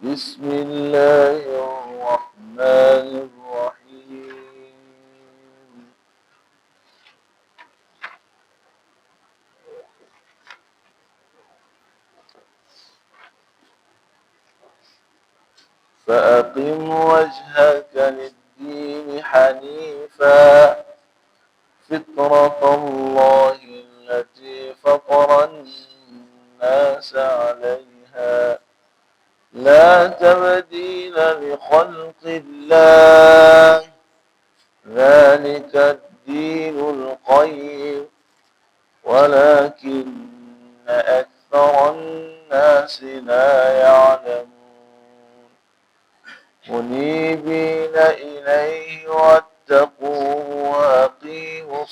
بسم الله الرحمن الرحيم. فأقم وجهك للدين حنيفا فطرة الله التي فطر الناس عليها لا تبديل لخلق الله ذلك الدين القيم ولكن أكثر الناس لا يعلمون منيبين إليه واتقوه وأقيموا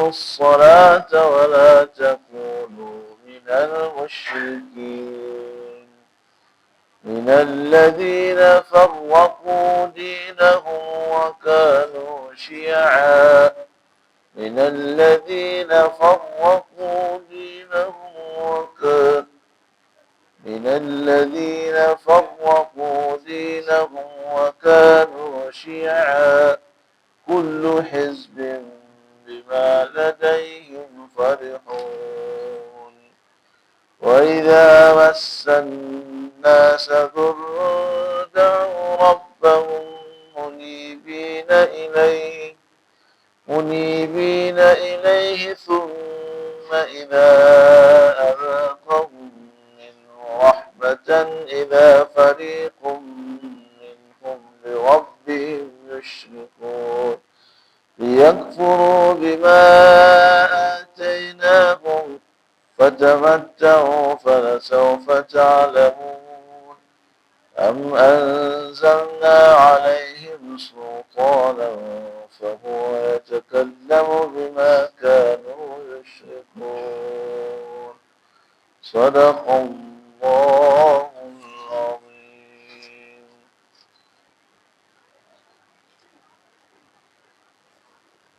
الصلاة ولا تكونوا من المشركين من الذين فرقوا دينهم وكانوا شيعا من الذين فرقوا دينهم وكانوا شيعا كل حزب بما لديهم فرحون وإذا مس الناس ضر دعوا ربهم منيبين إليه ثم إذا أذاقهم منه رحمة إذا فريق منهم بربهم يشركون ليكفروا بما آتيناهم فتمتعوا فلسوف تعلمون أم أنزلنا عليهم سلطانا فهو يتكلم بما كانوا يشركون صدق الله العظيم.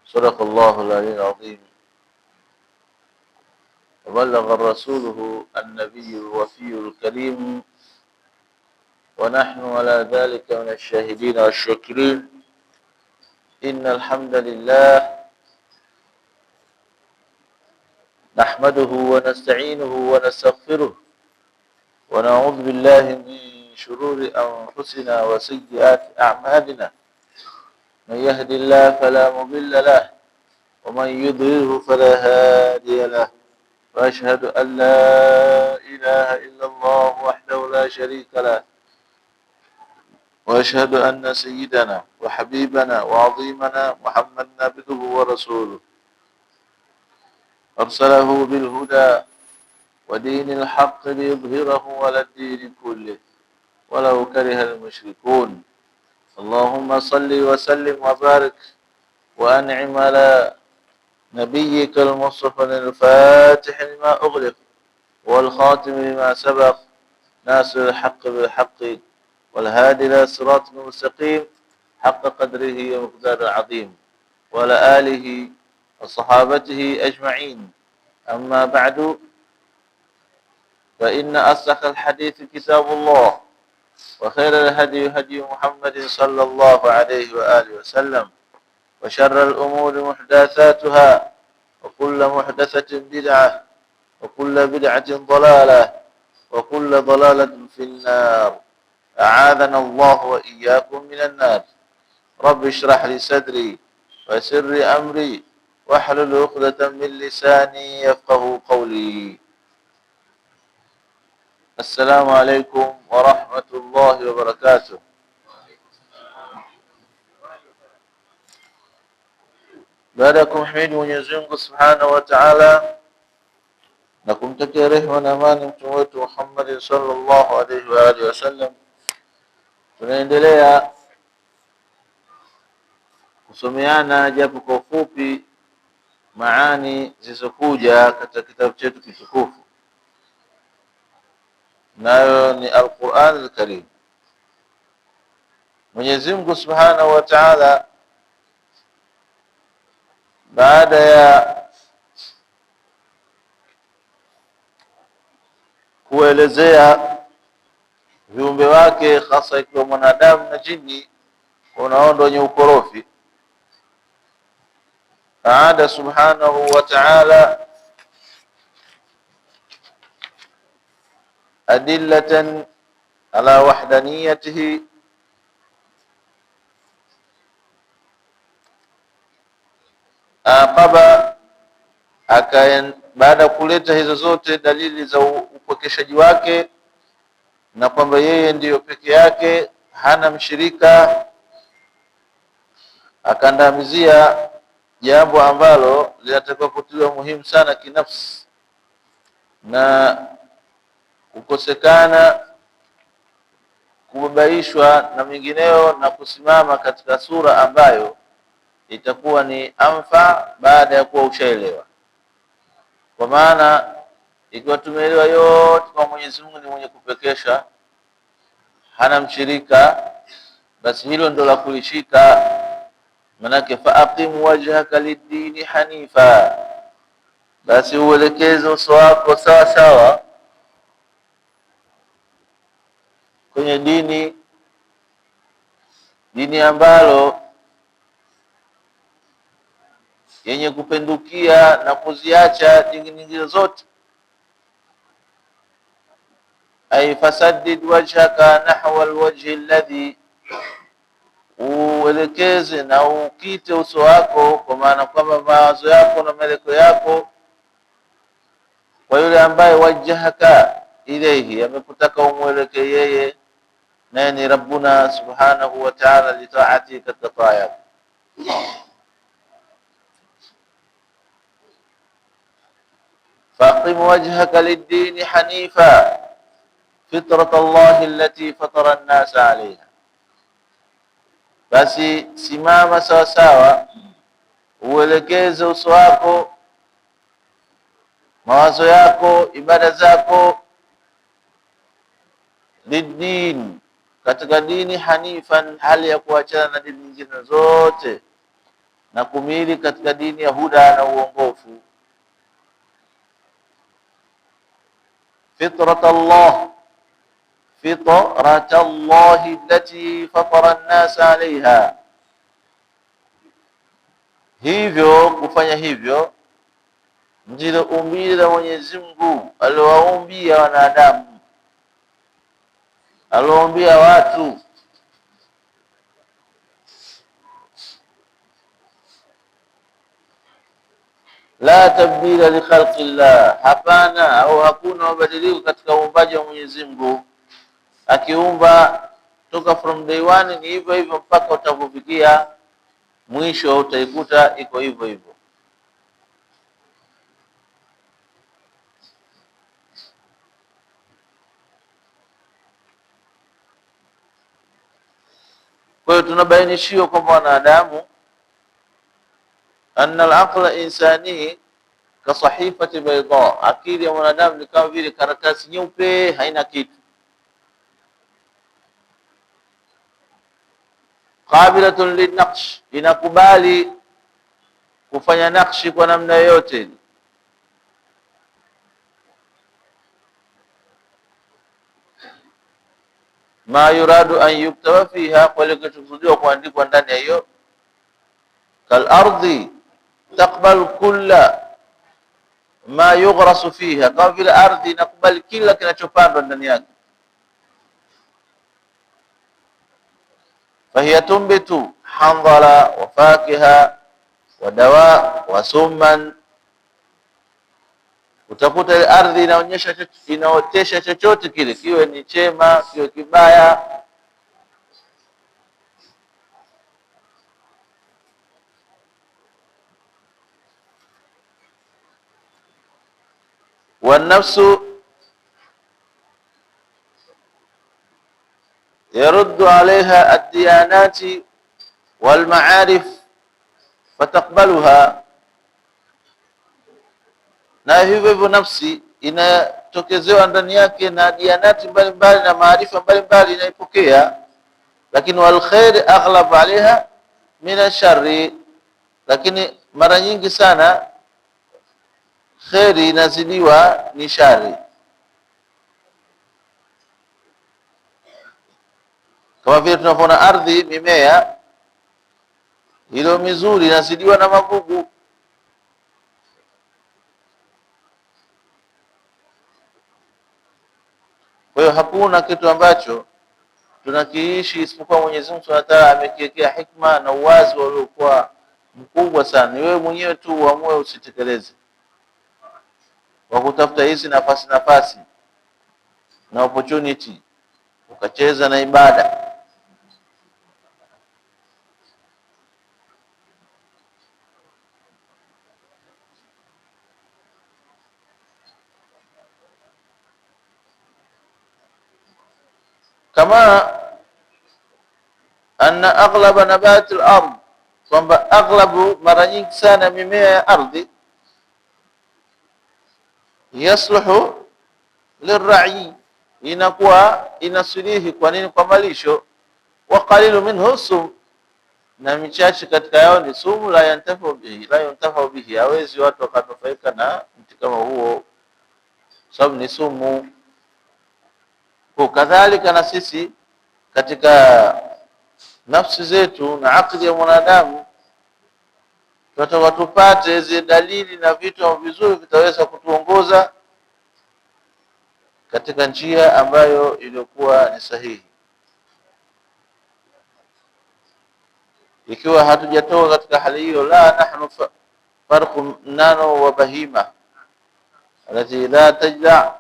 صدق الله العلي العظيم وبلغ رسوله النبي الوفي الكريم ونحن على ذلك من الشاهدين والشاكرين. إن الحمد لله نحمده ونستعينه ونستغفره ونعوذ بالله من شرور أنفسنا وسيئات أعمالنا من يهد الله فلا مضل له ومن يضلله فلا هادي له وأشهد أن لا إله إلا الله وحده لا شريك له وأشهد أن سيدنا وحبيبنا وعظيمنا محمد عبده ورسوله أرسله بالهدى ودين الحق ليظهره على الدين كله ولو كره المشركون. اللهم صل وسلم وبارك وأنعم على نبيك المصطفى الفاتح لما أغلق والخاتم لما سبق ناصر الحق بالحق والهادي إلى صراط المستقيم حق قدره ومقدار العظيم وعلى آله وصحابته أجمعين. أما بعد فإن أصدق الحديث كتاب الله وخير الهدي هدي محمد صلى الله عليه وآله وسلم وشر الأمور محدثاتها وكل محدثة بدعة وكل بدعة ضلالة وكل ضلالة في النار أعاذنا الله وإياكم من النار. رب اشرح لي صدري ويسر لي أمري واحلل عقدة من لساني يفقه قولي. السلام عليكم ورحمة الله وبركاته. Baada ya kumhimidi Mwenyezi Mungu Subhanahu wa Ta'ala na kumtakia rehema na amani mtume wetu Muhammad sallallahu alaihi wa alihi wasallam, tunaendelea kusomeana japo kwa ufupi maani zilizokuja katika kitabu chetu kitukufu, nayo ni Al-Qur'an Al-Karim. Mwenyezi Mungu Subhanahu wa Ta'ala baada ya kuelezea viumbe wake, hasa ikiwa mwanadamu na jini unaondo wenye ukorofi. Aada subhanahu wa ta'ala adillatan ala wahdaniyatihi aqaba baada ya kuleta hizo zote dalili za upokeshaji wake na kwamba yeye ndiyo peke yake hana mshirika, akaandamizia jambo ambalo linatakiwa kutiliwa muhimu sana kinafsi na kukosekana kubabaishwa na mingineo, na kusimama katika sura ambayo itakuwa ni amfa baada ya kuwa ushaelewa. Kwa maana ikiwa tumeelewa yote kwa Mwenyezi Mungu ni mwenye kupekesha, hana mshirika, basi hilo ndo la kulishika. Manake faaqim wajhaka lid-dini hanifa, basi uelekeze uso wako sawa sawa kwenye dini ambalo yenye kupendukia na kuziacha dini nyingine zote. Ay fasaddid wajhaka nahwa alwajhi alladhi, uelekeze na ukite uso wako, kwa maana kwamba mawazo yako na meleko yako kwa yule ambaye wajhaka ilayhi, amekutaka umuelekee yeye, naye ni Rabbuna subhanahu wa ta'ala, litaati katika taa yake. faqim wajhaka lid-din hanifa fitrat Allah allati fatara an-nas 'alayha, basi simama sawa sawa, uelekeze uso wako, mawazo yako, ibada zako lid-din, katika dini hanifan, hali ya kuachana na dini nyingine zote na kumili katika dini ya huda na uongofu. fitrat Allah allati fatara an-nas 'alayha, hivyo kufanya hivyo ndilo umbile la Mwenyezi Mungu aliowaumbia wanadamu, aliowaumbia watu. La tabdila li khalqillah, hapana au hakuna mabadiliko katika uumbaji wa Mwenyezi Mungu. Akiumba toka from day one ni hivyo hivyo mpaka utapofikia mwisho, utaikuta iko hivyo hivyo. Kwa hiyo tunabainishiwa kwamba wanadamu, anna al-aqla insani ka sahifati bayda, akili ya mwanadamu ni kama vile karatasi nyeupe, haina kitu. Qabilatun linaqsh, inakubali kufanya nakshi kwa namna yoyote. Ma yuradu an yuktaba fiha, kwa ile kinachokusudiwa kuandikwa ndani ya hiyo. Kal ardi taqbal kulla ma yughrasu fiha, kama vile ardhi inakubali kila kinachopandwa ndani yake. Fahiya tumbitu handhala wa fakiha wa dawa wa summan, utakuta ile ardhi inaotesha chochote kile, kiwe ni chema kiwe kibaya. Wanafsu yaruddu alaiha ad-diyanati wal ma'arif fataqbaluha, na hivyo hivyo nafsi inatokezewa ndani yake na diyanati mbalimbali na maarifa mbalimbali inaipokea. Lakini wal khair aghlab alaiha min ash-sharri, lakini mara nyingi sana khairi inazidiwa ni shari. Kama vile tunavyoona ardhi, mimea iliyo mizuri inazidiwa na magugu. Kwa hiyo hakuna kitu ambacho tunakiishi isipokuwa Mwenyezi Mungu Subhanahu wa Ta'ala amekiwekea hikma na uwazi uliokuwa mkubwa sana. Ni wewe mwenyewe tu uamue usitekeleze, kwa kutafuta hizi nafasi na opportunity ukacheza na ibada. Kama anna aghlaba nabati al-ard, kwamba aghlabu, mara nyingi sana mimea ya ardhi, yasluhu lirra'i, inakuwa inasilihi. Kwa nini? Kwa malisho. Wa qalilu minhu sum, na michache katika yao ni sumu. La yantafa bihi, hawezi watu wakanufaika na mti kama huo, sababu ni sumu. Kwa kadhalika na sisi katika nafsi zetu na akili ya mwanadamu tunataka tupate zile dalili na vitu vizuri vitaweza kutuongoza katika njia ambayo iliyokuwa ni sahihi. Ikiwa hatujatoka katika hali hiyo, la nahnu farqu nano wa bahima alati la tajda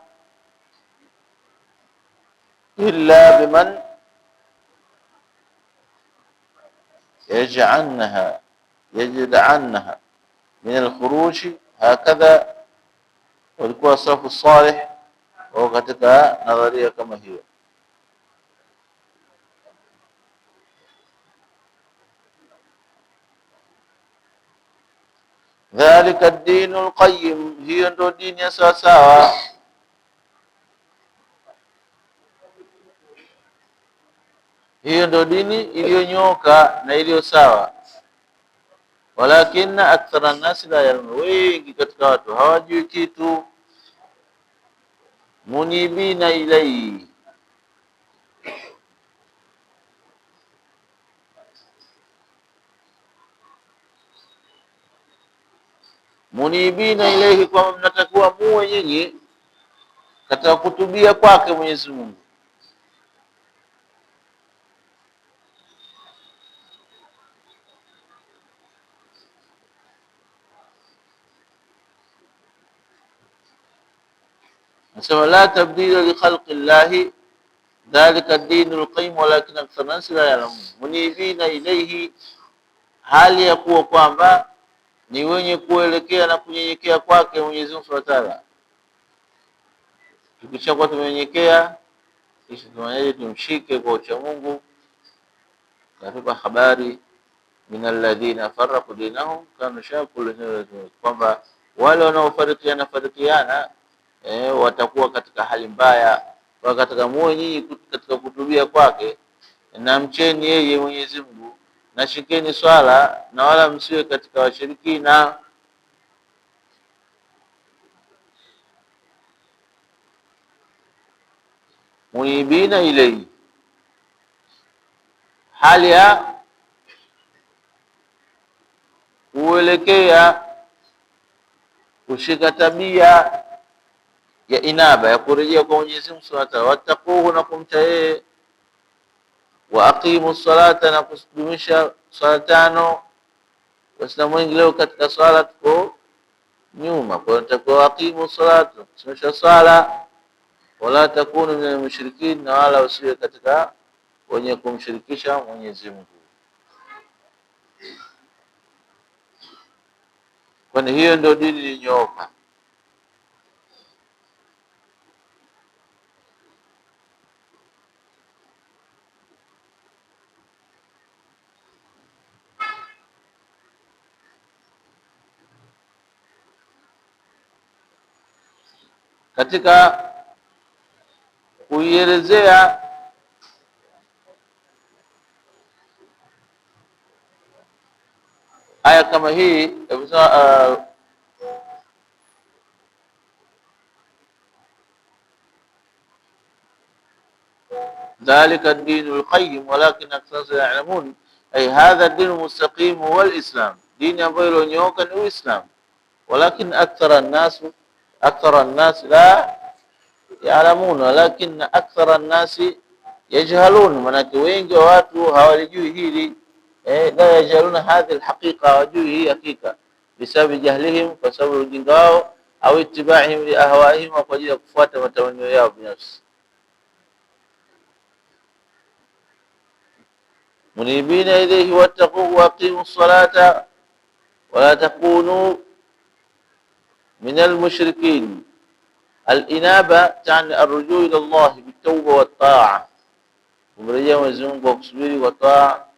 illa biman yaj'alnaha min al-khuruj. Hakadha walikuwa salafu salih au katika nadharia kama hiyo. Dhalika ad-din al-qayyim, hiyo ndio dini ya sawasawa. Hiyo ndio dini iliyonyoka na iliyo sawa. Walakinna akthara an-nas la ya'lamun, wengi katika watu hawajui kitu. Munibina ilayhi, munibina ilayhi, kwamba mnatakiwa muwe nyinyi katika kutubia kwake Mwenyezi Mungu. Nasema la tabdila li khalqi llahi dhalika ad-din al-qayyim walakin akthar an-nas la ya'lamun. Munibina ilayhi, hali ya kuwa kwamba ni wenye kuelekea na kunyenyekea kwake Mwenyezi Mungu Subhanahu wa Ta'ala. Tukishakuwa tumenyenyekea, kisha tunaje tumshike kwa ucha Mungu. Katika habari min alladhina farraqu dinahum kanu shaqul, kwamba wale wanaofarikiana watakuwa katika hali mbaya. Kwa katika moyo nyinyi katika kutubia kwake, na mcheni yeye Mwenyezi Mungu, na shikeni swala, na wala msiwe katika washirikina. Munibina ilayhi, hali ya kuelekea kushika tabia ya inaba, ya kurejea kwa Mwenyezi Mungu Subhanahu wa Ta'ala. Wattaquhu, na kumcha yeye. Wa aqimu salata, na kudumisha swala tano. Waislamu wengi leo katika swala tuko nyuma, kwa hiyo tutakuwa aqimu salata, kudumisha swala. Wala takunu min al-mushrikin, na wala usiwe katika wenye kumshirikisha Mwenyezi Mungu. Kwani hiyo ndio dini iliyonyooka. Katika kuielezea aya kama hii, ذلك الدين القيم ولكن أكثر لا يعلمون. أي هذا الدين المستقيم هو الإسلام، دين ambayo iliyonyooka ni Uislamu, walakin akthara an-nas la ya'lamun, walakin akthara an-nas yajhalun, manake wengi wa watu hawalijui hili. La yajhaluna hadhihi al-haqiqa, hawajui hii hakika, bisababi jahlihim, kwa sababu ujinga wao, au itiba'ihim li ahwaihim, kwa ajili ya kufuata matamanio yao binafsi. منيبين إليه واتقوه وأقيموا الصلاة ولا تكونوا من المشركين. الإنابة تعني الرجوع إلى الله بالتوبة والطاعة، ومرجع مزمون وكسبيري والطاعة.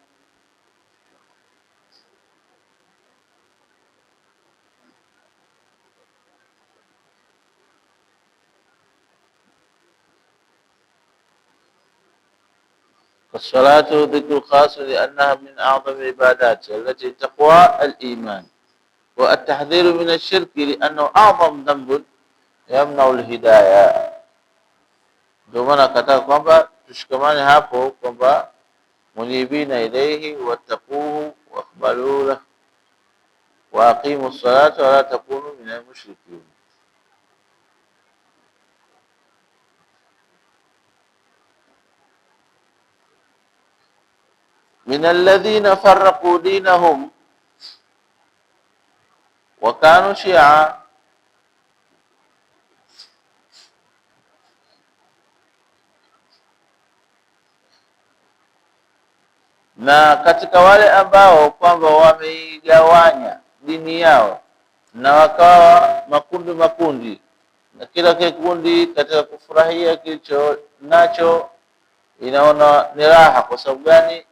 فالصلاة ذكر خاص لأنها من أعظم العبادات التي تقوى الإيمان، والتحذير من الشرك لأنه أعظم ذنب يمنع الهداية. Ndio maana akataka kwamba tushikamane hapo kwamba munibina ilayhi wattaquhu waqbalu lahu wa aqimu ssalata wa la takunu min al-mushrikin. من الذين فرقوا دينهم وكانوا شيعا. Na katika wale ambao kwamba wameigawanya dini yao na wakawa makundi makundi, na kila kikundi katika kufurahia kilicho nacho inaona ni raha. Kwa sababu gani?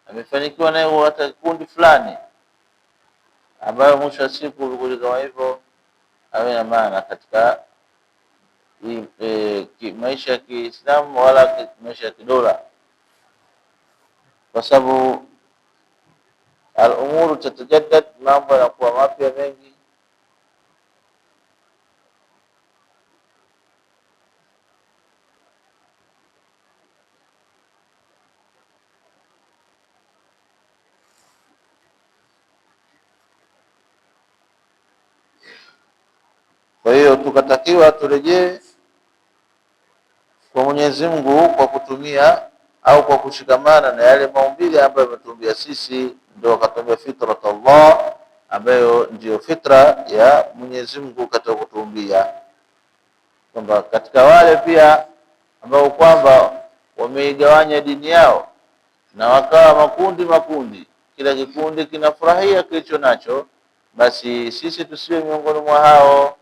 Amefanikiwa naye hata kundi fulani ambayo mwisho wa siku ulikuja kama hivyo, awe na maana katika maisha ya Kiislamu wala maisha ya kidola, kwa sababu al-umuru tatajaddad, mambo yanakuwa mapya mengi. Kwa hiyo tukatakiwa turejee kwa Mwenyezi Mungu kwa kutumia au kwa kushikamana na yale maumbile ambayo ametumbia sisi. Ndio akatumbia fitrat Allah, ambayo ndio fitra ya Mwenyezi Mungu katika kutumbia, kwamba katika wale pia ambao kwamba wameigawanya dini yao na wakawa makundi makundi, kila kikundi kinafurahia kilicho nacho, basi sisi tusiwe miongoni mwa hao.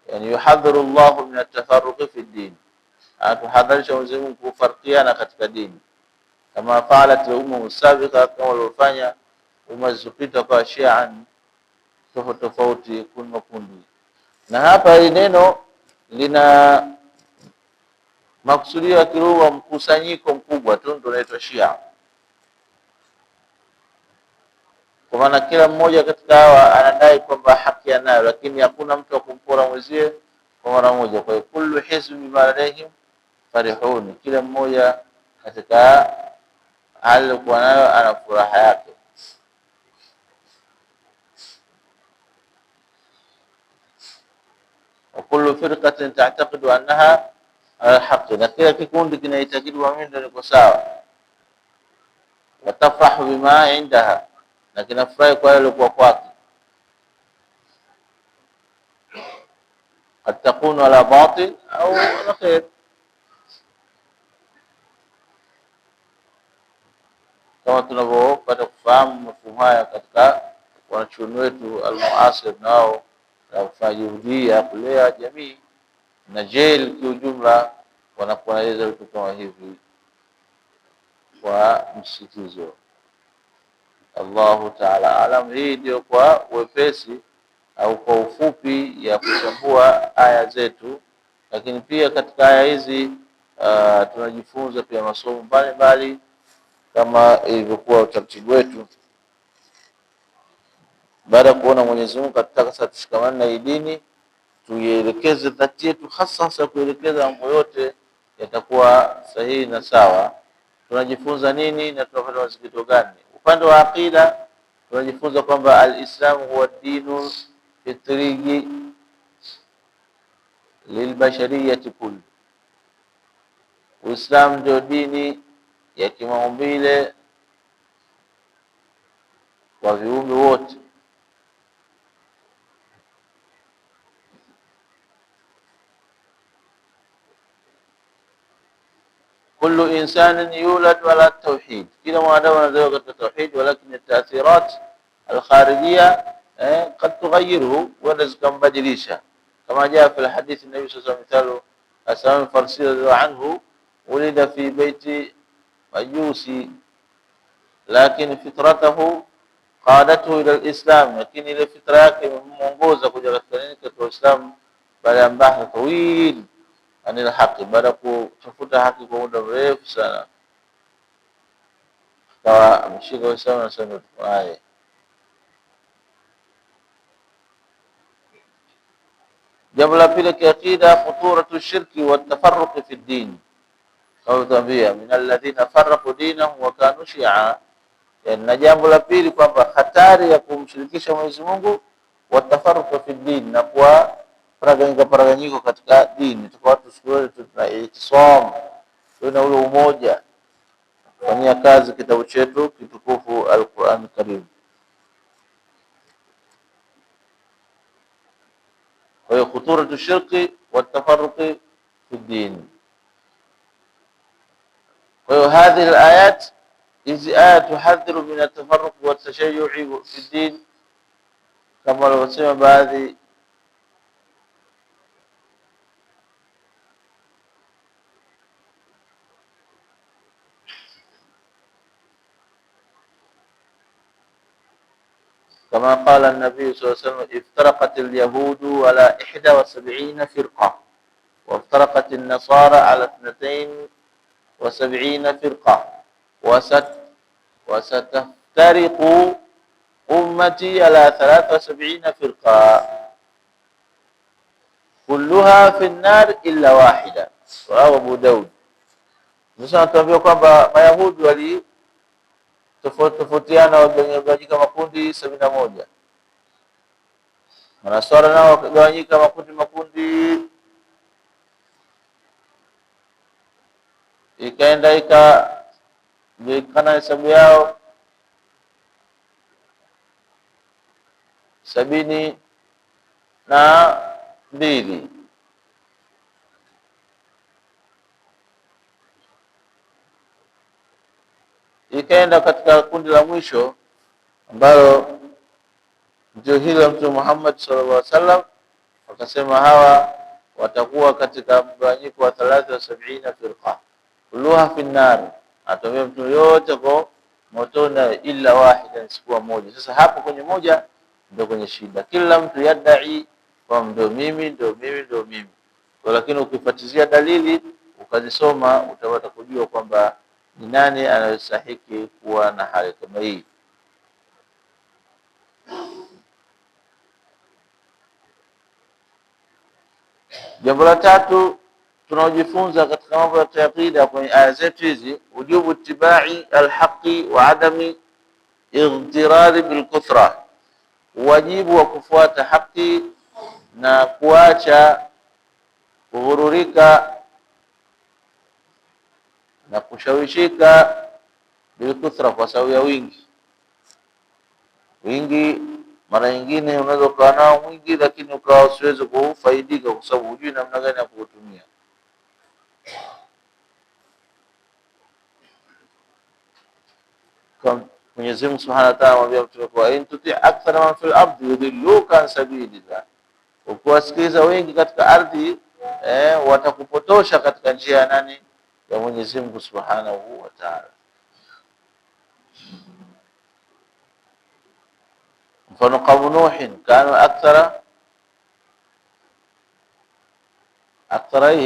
Yani yuhadhiru Allah min at-tafarruq fi ad-din, atuhadharisha Mwenyezi Mungu kufarkiana katika dini, kama faalat al-umam as-sabiqa, kama waliofanya umma zilizopita kwa shi'an tofauti tofauti, kundi makundi. Na hapa hili neno lina makusudio ya kilugha mkusanyiko mkubwa tu, ndio unaitwa Shia, kwa maana kila mmoja katika hawa anadai kwamba haki anayo, lakini hakuna mtu wa kumpora mwenzie kwa mara moja. Kwa hiyo kullu hizbi bima ladayhim farihun, kila mmoja katika hali kwa nayo ana furaha yake. Wa kullu firqatin ta'taqidu annaha ala haqq, na kila kikundi kinaitakidi wao ndio niko sawa. Watafrahu bima indaha, na kinafurahi kwa yale kwa kwake. Qad takunu ala batil au ala khair, kama tunavyopata kufahamu mafumu haya katika wanachuoni wetu al-muasir, nao na kufanya juhudi ya kulea jamii na jail kiujumla, wanakueleza vitu kama hivi kwa msitizo. Allahu Ta'ala alam. Hii ndio kwa wepesi au kwa ufupi ya kuchambua aya zetu, lakini pia katika aya hizi tunajifunza pia masomo mbalimbali kama ilivyokuwa utaratibu wetu. Baada ya kuona Mwenyezi Mungu kataka sasa tushikamane na dini, tuielekeze dhati yetu hasa kuelekeza mambo yote yatakuwa sahihi na sawa. Tunajifunza nini na tunapata masikito gani? Upande wa aqida tunajifunza kwamba al-Islam huwa dinu fitriji lilbashariyati kulli, Uislamu ndio dini ya kimaumbile kwa viumbe wote. Kullu insanin yulad ala tauhid, kila mwanadamu anazaliwa katika tauhid, walakin at-ta'thirat al-kharijiyya qad tughayyiruhu, wa zikambadilisha kama jaa fi al-hadith an-nabi sallallahu alayhi wasallam, Salman al-Farsi radhiyallahu anhu ulida fi baiti majusi lakin fitratahu qadatuhu ila al-islam, lakini ile fitra yake imemuongoza kuja katika Uislamu baada ya bahthi tawil anil haqi, baada ya kutafuta haki kwa muda mrefu sana, kawa ameshika Uislamu na sunna haya. Jambo la pili kiakida, khuturatu shirki wa tafarruq fi din, kama tuambia min alladhina farraqu dinahum wa kanu shi'a. Na jambo la pili kwamba hatari ya kumshirikisha Mwenyezi Mungu, wa tafarruq fi din, na kwa paraganyiko katika dini. Tuko watu siku tuna itisam, tuna ule umoja, kufanyia kazi kitabu chetu kitukufu Al-Qur'an Karim. Kwa hiyo khuturatu shirki wa tafarruq fi din. Kwa hiyo hadhihi al-ayat, hizi aya tuhadhiru min at-tafarruq wa at-tashayyu'i fi din, kama walivyosema baadhi كما قال النبي صلى الله عليه وسلم افترقت اليهود على 71 فرقة وافترقت النصارى على 72 فرقة وستفترق أمتي على 73 فرقة كلها في النار إلا واحدة. رواه أبو داود. Sasa tuambia kwamba Mayahudi wali tofautiana, wagawanyika makundi 71. Manasara nao wakagawanyika makundi, ikaenda ikajulikana hesabu yao 72. Ikaenda katika kundi la mwisho ambalo ndio hilo Mtume Muhammad sallallahu alaihi wasallam akasema hawa watakuwa katika mgawanyiko wa 73 firqa kulluha fi an-nar, atamwambia mtu yote kwa motoni illa wahida, isipokuwa moja. Sasa hapo kwenye moja ndio kwenye shida, kila mtu yadai kwa ndio mimi. Lakini ukifuatilia dalili ukazisoma utapata kujua kwamba ni nani anayestahili kuwa na hali kama hii. Jambo la tatu tunaojifunza katika mambo ya aqida kwenye aya zetu hizi, wujubu ittiba'i alhaqi wa adami igtirari bilkuthra, wajibu wa kufuata haki na kuacha kughururika na kushawishika bilkuthra, kwa sababu ya wingi. Mara nyingine unaweza kuwa nao mwingi lakini ukawa usiweze kufaidika kwa sababu hujui namna gani ya kuutumia. Kwa Mwenyezi Mungu Subhanahu wa Ta'ala anamwambia Mtume kwa in tuti akthara man fil ardi yudilluka an sabilillah, ukiwasikiliza wengi katika ardhi watakupotosha katika njia ya nani? Ya Mwenyezi Mungu Subhanahu wa Ta'ala. Mfano qaumu Nuhin kanu akthara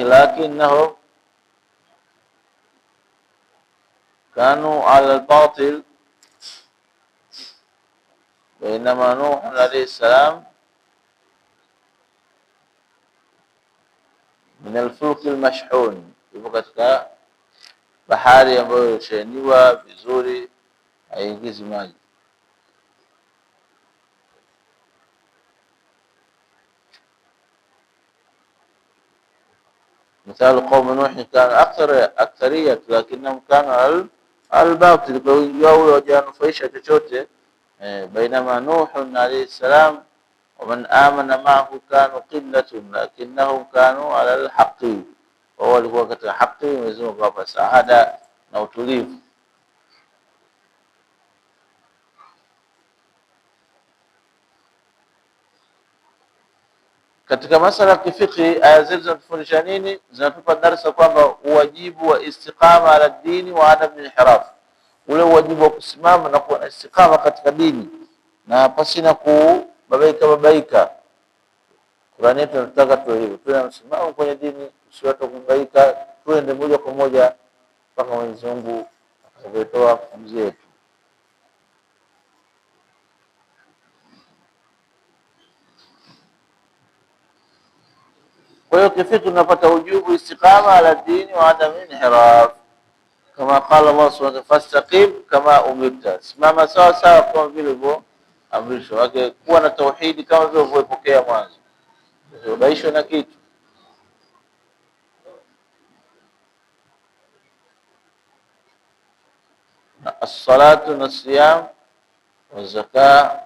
lakinnahu kanu ala al-batil, bainama Nuh alayhi salam min alfulki almashhun, ipo katika bahari ambayo imesheheniwa vizuri, haingizi maji. مثال قوم نوح كان أكثرية لكنهم كانوا على الباطل, kwa wingi wao hawajanufaisha chochote. بينما نوح عليه السلام ومن آمن معه كانوا قلة لكنهم كانوا على الحق, wao walikuwa katika haki, Mwenyezi Mungu akawapa saada na utulivu. Katika masala ya kifiki, aya zetu zinatufundisha nini? Zinatupa darasa kwamba uwajibu wa istiqama ala dini wa adam inhiraf, ule uwajibu wa kusimama na kuwa na istiqama katika dini na pasina kubabaika. Qur'ani yetu inataka tuwe hivyo, tuwe na msimamo kwenye dini, usiwate kubabaika, tuende moja kwa moja mpaka Mwenyezi Mungu atakapotoa pumzi yetu. Kwa hiyo kifiki tunapata ujubu istiqama ala dini wa adam inhiraf, kama qala Allah subhanahu wa ta'ala, fastaqim kama umirta, simama sawa sawa kama vile ulivyoamrishwa. Wake kuwa na tauhidi kama vile ulivyopokea mwanzo, usibaishwe na kitu. Na as-salatu na siyam wa zakat,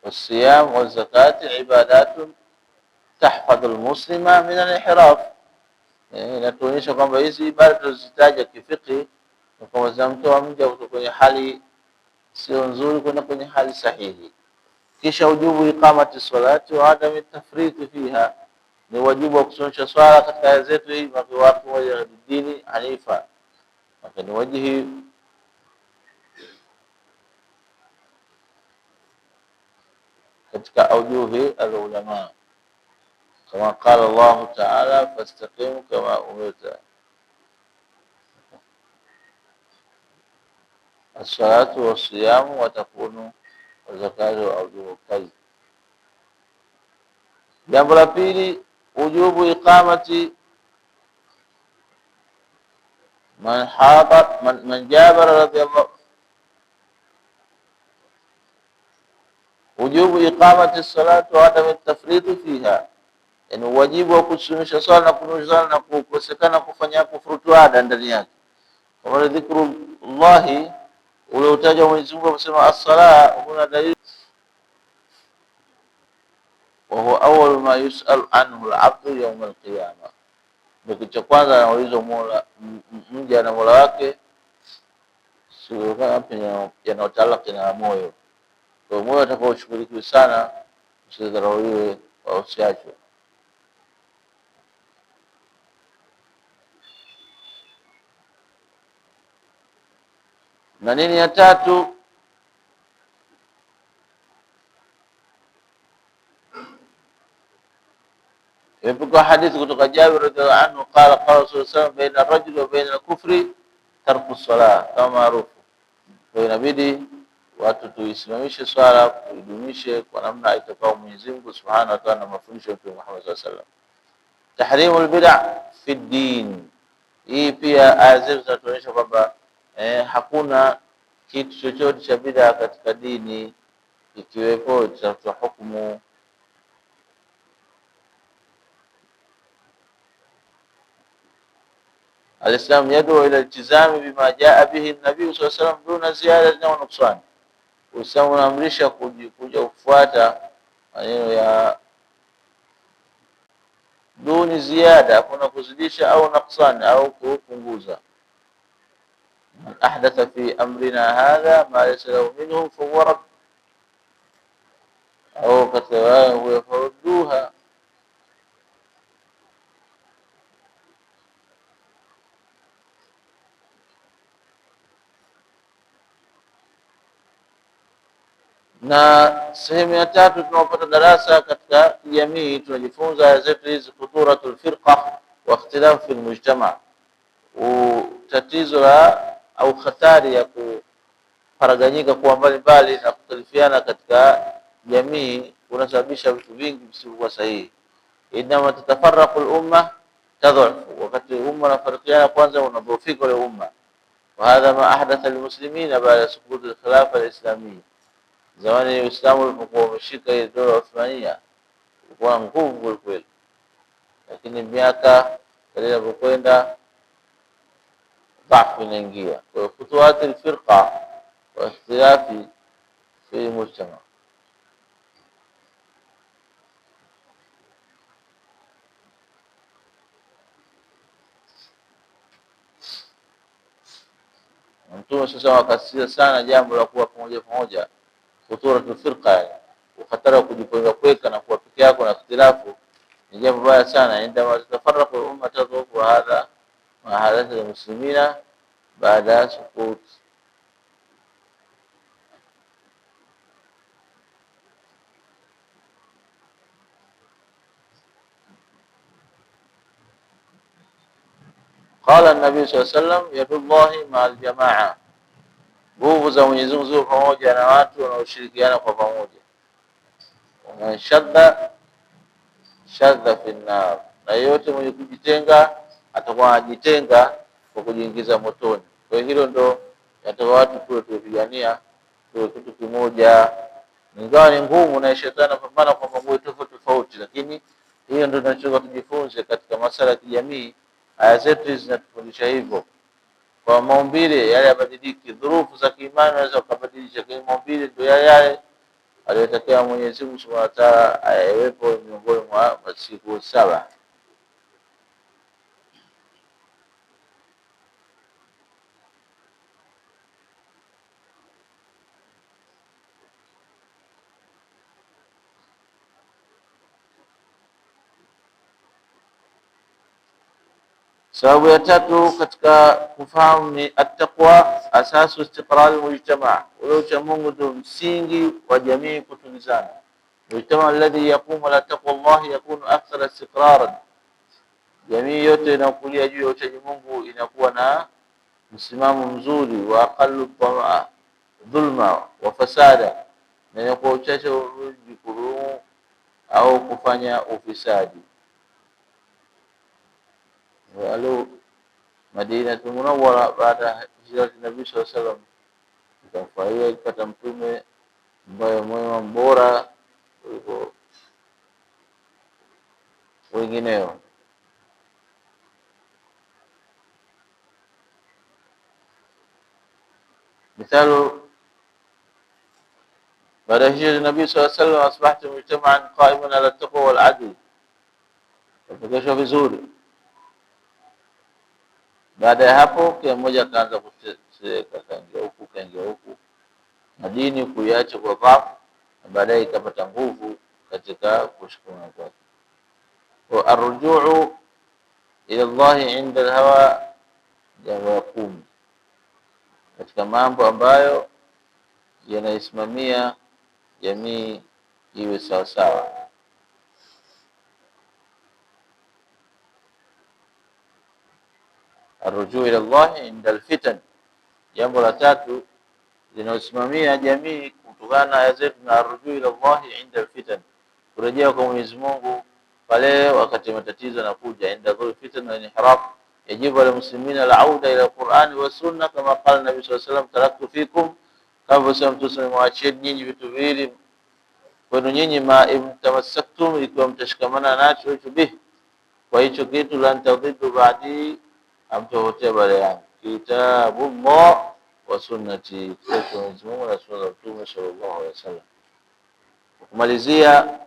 والصيام والزكاة عبادات تحفظ المسلم من الانحراف. Inatuonyesha kwamba hizi ibada tunazitaja kifiki na kwamba zinamtoa mja kutoka kwenye hali sio nzuri kwenda kwenye hali sahihi. Kisha ujubu iqamati salati wa adam tafriti fiha, ni wajibu wa kusimamisha swala katika aya zetu hii, kwa watu wa dini hanifa, ni wajihi katika aujuhi alulama, kama qala Allah ta'ala fastaqim kama umirta. As-salatu was-siyamu wa takunu wa zakatu aujuhu kazi. Jambo la pili, ujubu iqamati man Jabir radhiyallahu, ujubu iqamati salati wa adam at-tafrid fiha, yani wajibu wa kusimamisha swala na kunuzana na kukosekana kufanya kufurutuada ndani yake. Kama dhikrullahi ule utaja Mwenyezi Mungu kusema as-sala, kuna dalili wa huwa awwal ma yus'al anhu al-'abdu yawm al-qiyamah, ndio cha kwanza anaulizwa Mola mja na Mola wake sio kama yanayotalaka na moyo. Kwa moyo atakaoshughulikiwa sana, usidharauliwe au usiachwe. Na nini ya tatu, imepokewa hadithi kutoka Jabir radhiallahu anhu qala qala Rasulullah sallallahu alayhi wasallam, baina ar-rajuli wa baina al-kufri tarku salah, kama maarufu. Kwa inabidi watu tuisimamishe swala, kuidumishe kwa namna itakao Mwenyezi Mungu Subhanahu wa Ta'ala na mafundisho ya Mtume Muhammad sallallahu alayhi wasallam. Tahrimul bid'ah fi din, hii pia aya zetu zinatuonyesha kwamba hakuna kitu chochote cha bid'a katika dini, ikiwepo cha hukumu. Al-Islam yad'u ila iltizami bima jaa bihi an-nabii sallallahu alayhi wasallam duna ziyada wa nuqsan. Uislamu unaamrisha kuja kufuata maneno ya duni ziada, kuna kuzidisha au nuqsan au kupunguza. Man ahdatha fi amrina hadha ma laysa lahu minhu fa huwa rad, au katawahu yafarduha. Na sehemu ya tatu tunapata darasa katika jamii, tunajifunza aya zetu hizi khuduratul firqa wa ikhtilaf fil mujtama, tatizo la au hatari ya kuparaganyika kuwa mbalimbali na kutalifiana katika jamii kunasababisha vitu vingi visivyokuwa sahihi. Inama tatafarraqu al-umma tadhafu, wakati umma unafarikiana kwanza unadhoofika ule umma. Wa hadha ma ahdatha al-muslimina baada suqut al-khilafa al-islamiyya, zamani Uislamu ulipokuwa umeshika ile dola Uthmania kwa nguvu kweli, lakini miaka inapokwenda ضعف inaingia. Kwa hiyo khutuwat al-firqa wa ikhtilafi fi mujtama. Mtume sasa wakasisitiza sana jambo la kuwa pamoja, khuturat firqa, ukhatara kujipanga kweka na kuwa peke yako na ikhtilafu ni jambo baya sana. Indama tatafarraqu al-umma tadhufu, hadha ma hadatha al-muslimina baada suqut. Qala an-nabi sallallahu alayhi wasallam, yadullahi ma'al jamaa, nguvu za Mwenyezi Mungu pamoja na watu wanaoshirikiana kwa pamoja. Wa shadda fi an-nar, na yote mwenye kujitenga atakuwa anajitenga kwa kujiingiza motoni. Kwa hilo ndo yatawa watu kupigania kwa kitu kimoja, ingawa ni ngumu na shetani anapambana kwa mambo tofauti, lakini hiyo ndio tunachotaka tujifunze katika masuala ya kijamii. Aya zetu zinatufundisha hivyo, kwa maumbile yale yabadiliki, dhurufu za kiimani zinaweza kubadilisha, kwa maumbile ndio yale aliyotakia Mwenyezi Mungu Subhanahu wa Ta'ala ayawepo miongoni mwa siku 7. Sababu ya tatu katika kufahamu ni at-taqwa asasu istiqrar al-mujtama, ule ucha Mungu ndio msingi wa jamii kutulizana. Mujtama alladhi yaqumu ala taqwa Allah yakunu akthar istiqraran, jamii yote inakulia juu ya uchaji Mungu inakuwa na msimamo mzuri, wa aqallu dhulma wa fasada, na inakuwa uchache kudhulumu au kufanya ufisadi. Lalu Madinatul Munawwara baada hijrah Nabii sallallahu alaihi wasallam ikafaia ikapata mtume ambaye mwema bora kuliko wengineo. Mithalu, baada hijrah Nabii sallallahu alaihi wasallam asbahtu mujtama'an qa'iman ala at-taqwa wal 'adl, tukesha vizuri. Baada ya hapo kila mmoja akaanza kuteseka, kaingia huku na dini kuiacha kwa dhaifu, na baadaye ikapata nguvu katika kushukuru kwake. Wa arrujuu ila Allah inda alhawa yakum, katika mambo ambayo yanaisimamia jamii iwe sawa sawa. Arrujuu ila Allah inda alfitan, jambo la tatu linalosimamia jamii kutokana na aya zetu, na arrujuu ila Allah inda alfitan, kurejea kwa Mwenyezi Mungu pale wakati matatizo yanakuja. Inda dhul fitan wa inhiraf yajibu ala muslimina al-auda ila al-Qur'an wa sunna, kama qala Nabii sallallahu alayhi wasallam, taraktu fikum, kama sema mwacheni nyinyi vitu viwili kwenu nyinyi, ma imtamassaktum, ikiwa mtashikamana nacho hicho bihi, kwa hicho kitu, lan tadhillu ba'di, amtohotea baada yangu, kitabullah wa sunnati, kwa Mwenyezi Mungu na sunna za Mtume sallallahu alaihi wasallam. Kumalizia,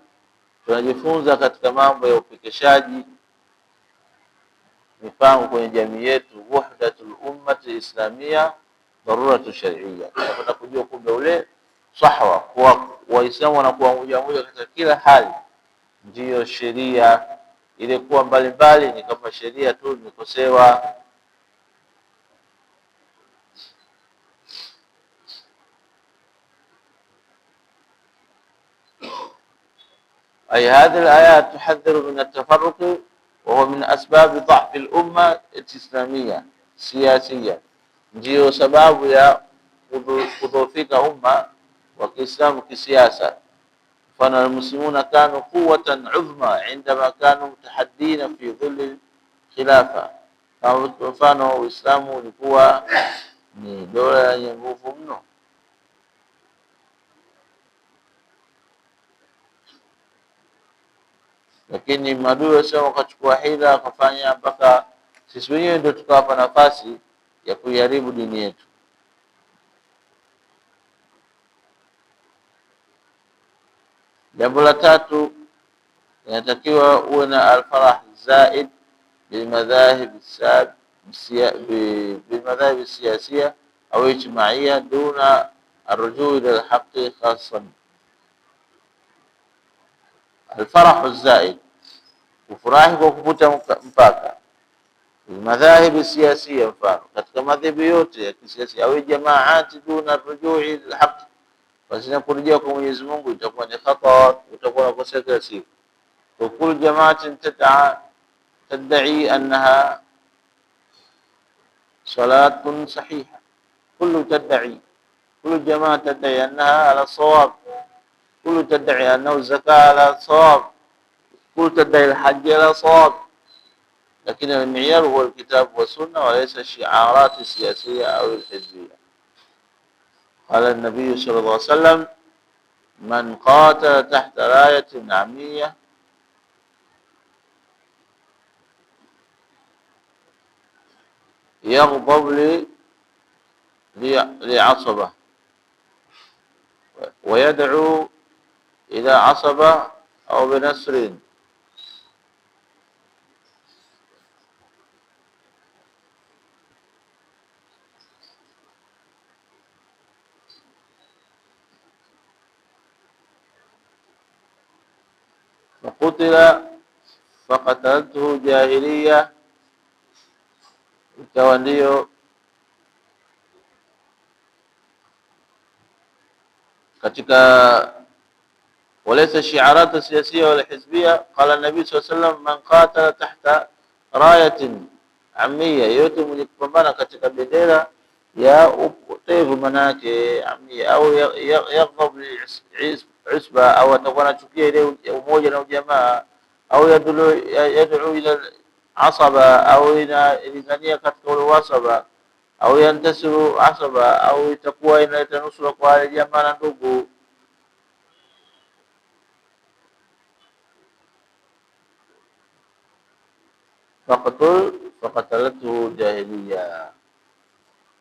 tunajifunza katika mambo ya upekeshaji mipango kwenye jamii yetu, wahdatul ummati islamia daruratu shar'iyya. Tunapata kujua kumbe ule sahwa kwa Waislamu wanakuwa moja katika kila hali, ndiyo sheria ile kuwa mbalimbali ni kama sheria tu imekosewa. أي هذه الآيات تحذر من التفرق، وهو من أسباب ضعف الأمة الإسلامية سياسيا. ndio sababu ya kudhoofika umma wa Kiislamu kisiasa. Mfano, almuslimuna kanu quwwatan udhma indama kanu mutahaddina fi dhilli khilafa. Kama mfano, Uislamu ulikuwa ni dola yenye nguvu mno, lakini maadui wasema wakachukua hila wakafanya mpaka sisi wenyewe ndio tukawapa nafasi ya kuiharibu dini yetu. Jambo la tatu, inatakiwa uwe na alfarah zaid bilmadhahib siyasiya au ijtimaiya duna arrujuu ila alhaqi khasan. Alfarah zaid, kufurahi kwa kuvuta mpaka. Bilmadhahib siyasiya, mfano katika madhehebu yote ya kisiasa, au jamaati duna arrujuu ila alhaqi, basi na kurejea kwa Mwenyezi Mungu itakuwa ni khata, utakuwa unakosea kila siku. Wakulu jamaatin tadai annaha salatun sahiha, kullu jamaa tadai annaha ala sawab, kullu tadai annahu zaka ala sawab, kullu tadai alhajj ala sawab, lakini almiyar huwa alkitab wa sunna wa laysa shi'arat siyasiyya au alhizbiyya. Qala an-nabiy sallallahu alayhi wasallam man qatala tahta rayatin amiyya yaghdab li'asaba wa yad'u ila asaba au binasrin fakutila faqataltuhu jahiliya, ikawa ndio katika walaysa shi'arat siyasiyya wala hizbiyya. Qala an-nabi sallallahu alayhi wasallam man qatala tahta rayatin amiyya, yote mwenye kupambana katika bendera ya upotevu manake amiyya, au yaghdab isba, au atakuwa anachukia ile umoja na ujamaa, au yad'u ila asaba, au inalingania katika ule wasaba, au yantasiru asaba, au itakuwa inaleta nusura kwa wale jamaa na ndugu. Faqatalatuhu jahiliya,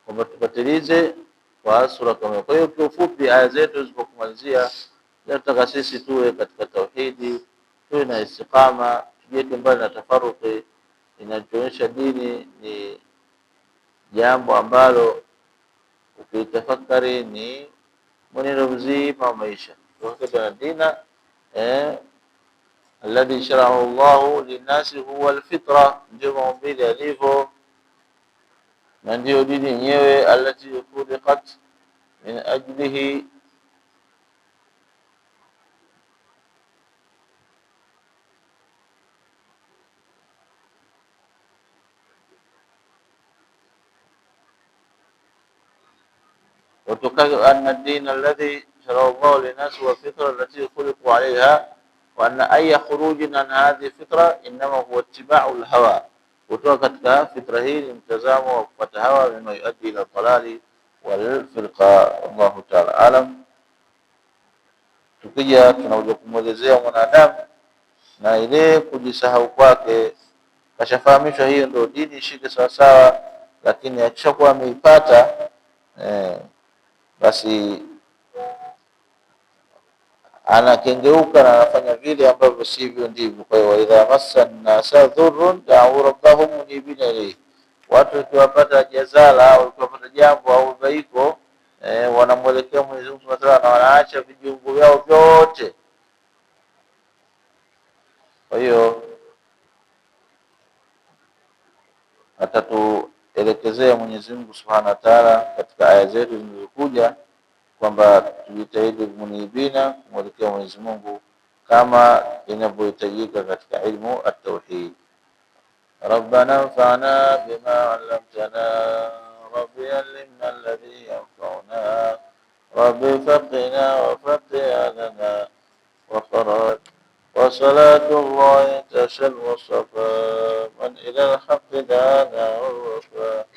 kwamba tupatilize kwa sura kama. Kwa hiyo kwa ufupi, aya zetu zilizokumalizia tunataka sisi tuwe katika tauhidi, tuwe na istiqama, tujiweke mbali na tafaruqi. Inachoonyesha dini ni jambo ambalo ukitafakari ni mwenendo mzima wa maisha. Wakati dina alladhi sharahu Allahu linnasi huwa alfitra, ndio maumbile yalivyo na ndio dini yenyewe. Allati khuliqat min ajlihi, وتكاد أن الدين الذي شرعه الله للناس هو الفطرة التي خلقوا عليها، وأن أي خروج عن هذه الفطرة إنما هو اتباع الهوى. kutoka katika fitra hii ni mtazamo wa kupata hawa, mima yuaddi ila dalali wal firqa. Allahu ta'ala alam. Tukija tunakuja kumwelezea mwanadamu na ile kujisahau kwake, kashafahamishwa hiyo ndio dini, shike sawa sawa, lakini akishakuwa ameipata basi anakengeuka na anafanya vile ambavyo sivyo ndivyo. Kwa hiyo idha massa an-nasa dhurrun da'u rabbahum munibina ilayhi, watu wakiwapata jazala au wakiwapata jambo au dhaiko, wanamwelekea Mwenyezi Mungu Subhanahu wa Ta'ala na wanaacha vijiungu vyao vyote. Kwa hiyo atatuelekezea Mwenyezi Mungu Subhanahu wa Ta'ala katika aya zetu zilizokuja kwamba tujitahidi munibina, kumwelekea Mwenyezi Mungu kama inavyohitajika katika ilmu at-tauhid. Rabbana anfa'na bima 'allamtana رب علمنا الذي ينفعنا رب فقنا وفقه لنا وقرأت وصلاة الله تشى المصطفى من إلى الحق دانا والوفاء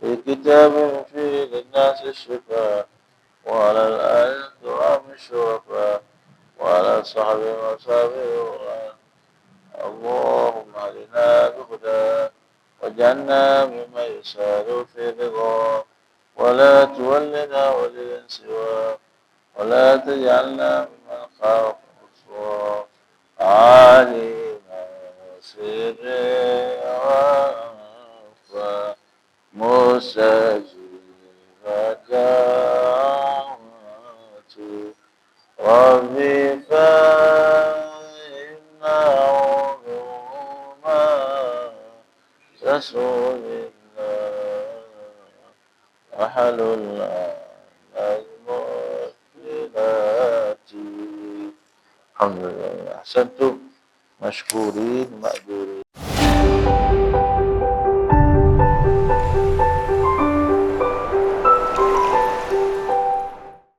في كتاب فيه للناس الشفاء وعلى الآل الكرام الشرفاء وعلى صحب وصحبه اللهم اهدنا بهدى واجعلنا ممن يسار في رضا ولا تولنا وليا سواه ولا تجعلنا ممن خاف خسرا علينا سر وأخفى مستجيب الدعوات ربي فإن علوما تسود الله أحد المشكلات. الحمد لله. أحسنتم مشكورين مأجورين.